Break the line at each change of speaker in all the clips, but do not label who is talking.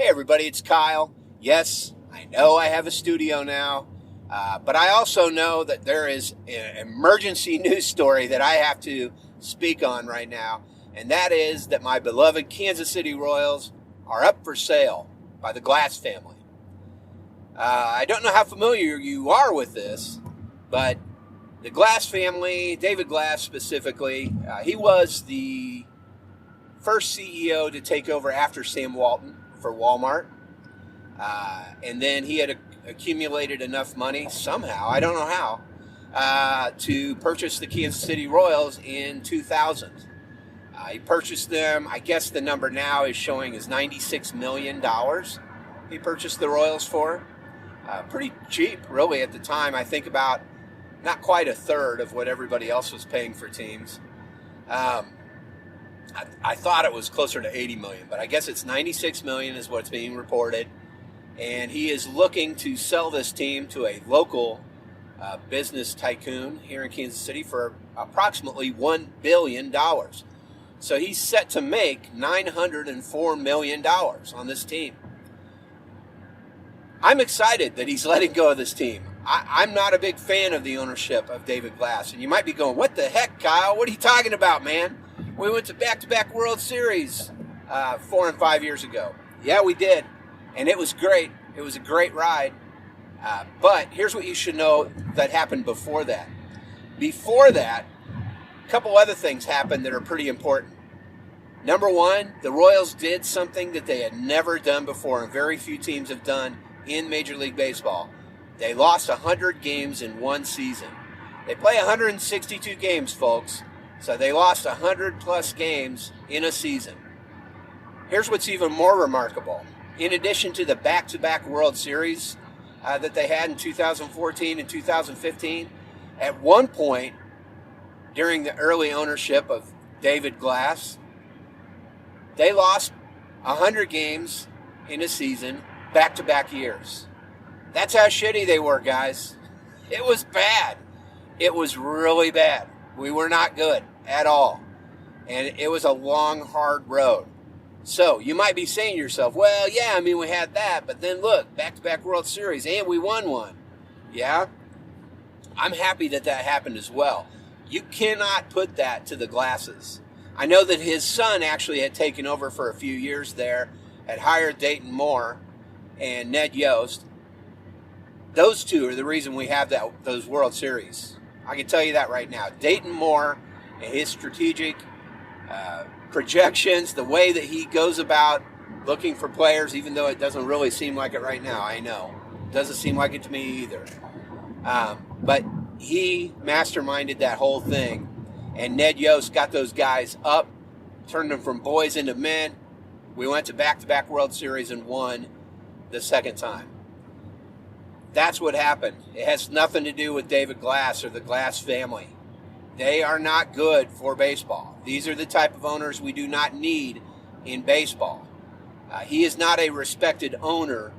Hey everybody, it's Kyle. Yes, I know I have a studio now, but I also know that there is an emergency news story that I have to speak on right now, and that is that my beloved Kansas City Royals are up for sale by the Glass family. I don't know how familiar you are with this, but the Glass family, David Glass specifically, he was the first CEO to take over after Sam Walton for Walmart. And then he had accumulated enough money somehow, I don't know how, to purchase the Kansas City Royals in 2000. He purchased them, I guess the number now is showing is $96 million he purchased the Royals for. Pretty cheap, really, at the time. I think about not quite a third of what everybody else was paying for teams. I thought it was closer to 80 million, but I guess it's 96 million is what's being reported. And he is looking to sell this team to a local business tycoon here in Kansas City for approximately $1 billion. So he's set to make $904 million on this team. I'm excited that he's letting go of this team. I'm not a big fan of the ownership of David Glass. And you might be going, what the heck, Kyle? What are you talking about, man? We went to back-to-back World Series 4 and 5 years ago. Yeah, we did. And it was great. It was a great ride. But here's what you should know that happened before that. Before that, a couple other things happened that are pretty important. Number one, the Royals did something that they had never done before and very few teams have done in Major League Baseball. They lost 100 games in one season. They play 162 games, folks. So they lost 100-plus games in a season. Here's what's even more remarkable. In addition to the back-to-back World Series that they had in 2014 and 2015, at one point during the early ownership of David Glass, they lost 100 games in a season back-to-back years. That's how shitty they were, guys. It was bad. It was really bad. We were not good at all. And it was a long, hard road. So you might be saying to yourself, well, yeah, I mean, we had that, but then look, back-to-back World Series, and we won one. Yeah, I'm happy that that happened as well. You cannot put that to the Glasses. I know that his son actually had taken over for a few years there, had hired Dayton Moore and Ned Yost. Those two are the reason we have those World Series. I can tell you that right now. Dayton Moore and his strategic projections, the way that he goes about looking for players, even though it doesn't really seem like it right now, I know. It doesn't seem like it to me either. But he masterminded that whole thing, and Ned Yost got those guys up, turned them from boys into men. We went to back-to-back World Series and won the second time. That's what happened. It has nothing to do with David Glass or the Glass family. They are not good for baseball. These are the type of owners we do not need in baseball. He is not a respected owner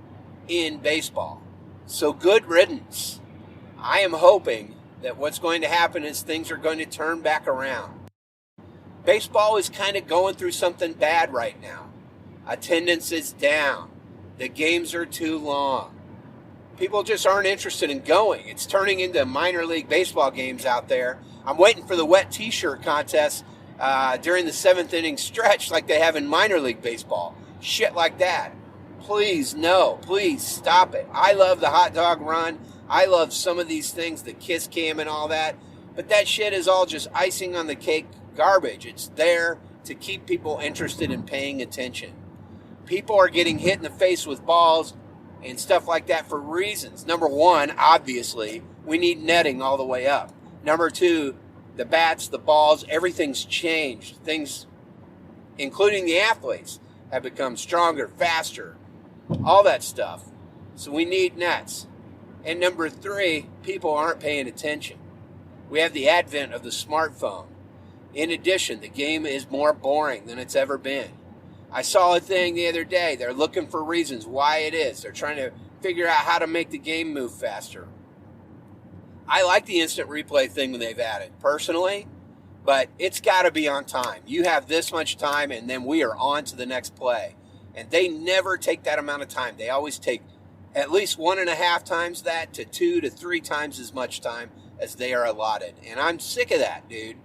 in baseball. So good riddance. I am hoping that what's going to happen is things are going to turn back around. Baseball is kind of going through something bad right now. Attendance is down. The games are too long. People just aren't interested in going. It's turning into minor league baseball games out there. I'm waiting for the wet t-shirt contest during the seventh inning stretch like they have in minor league baseball. Shit like that. Please, no. Please stop it. I love the hot dog run. I love some of these things, the kiss cam and all that. But that shit is all just icing on the cake garbage. It's there to keep people interested in paying attention. People are getting hit in the face with balls and stuff like that for reasons. Number one, obviously, we need netting all the way up. Number two, the bats, the balls, everything's changed. Things, including the athletes, have become stronger, faster, all that stuff. So we need nets. And number three, people aren't paying attention. We have the advent of the smartphone. In addition, the game is more boring than it's ever been. I saw a thing the other day. They're looking for reasons why it is. They're trying to figure out how to make the game move faster. I like the instant replay thing they've added, personally, but it's got to be on time. You have this much time, and then we are on to the next play. And they never take that amount of time. They always take at least 1.5 times that to 2 to 3 times as much time as they are allotted. And I'm sick of that, dude.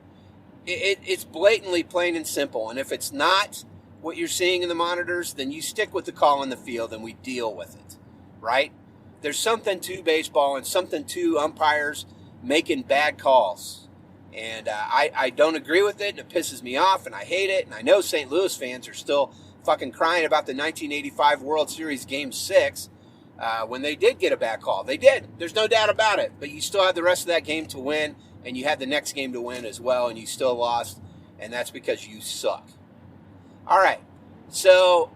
It's blatantly plain and simple. And if it's not what you're seeing in the monitors, then you stick with the call in the field and we deal with it, right? There's something to baseball and something to umpires making bad calls. And I don't agree with it, and it pisses me off, and I hate it. And I know St. Louis fans are still fucking crying about the 1985 World Series Game 6 when they did get a bad call. They did. There's no doubt about it. But you still had the rest of that game to win, and you had the next game to win as well, and you still lost, and that's because you suck. All right, so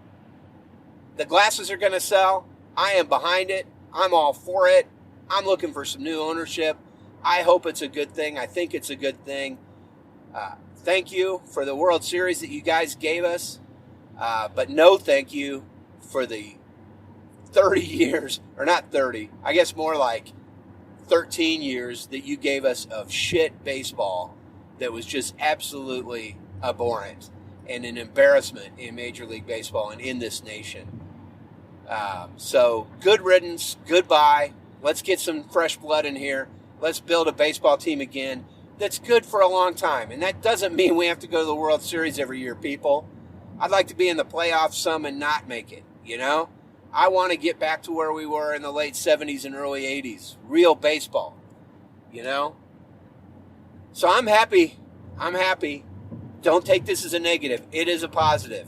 the glasses are going to sell. I am behind it. I'm all for it. I'm looking for some new ownership. I hope it's a good thing. I think it's a good thing. Thank you for the World Series that you guys gave us. But no thank you for the 30 years, or not 30, I guess more like 13 years that you gave us of shit baseball that was just absolutely abhorrent and an embarrassment in Major League Baseball and in this nation. So good riddance, goodbye. Let's get some fresh blood in here. Let's build a baseball team again that's good for a long time. And that doesn't mean we have to go to the World Series every year, people. I'd like to be in the playoffs some and not make it, you know? I want to get back to where we were in the late 70s and early 80s. Real baseball, you know? So I'm happy. I'm happy. Don't take this as a negative. It is a positive.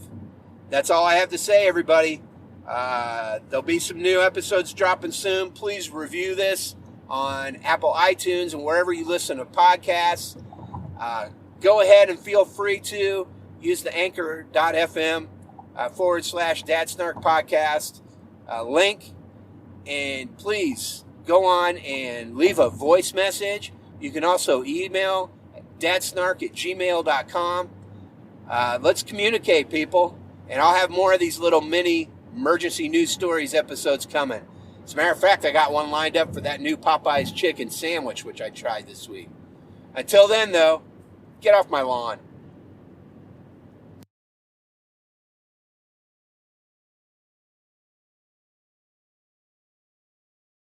That's all I have to say, everybody. There'll be some new episodes dropping soon. Please review this on Apple iTunes and wherever you listen to podcasts. Go ahead and feel free to use the anchor.fm /Dadsnark podcast link. And please go on and leave a voice message. You can also email dadsnark@gmail.com. Let's communicate, people. And I'll have more of these little mini emergency news stories episodes coming. As a matter of fact, I got one lined up for that new Popeye's chicken sandwich, which I tried this week. Until then, though, get off my lawn.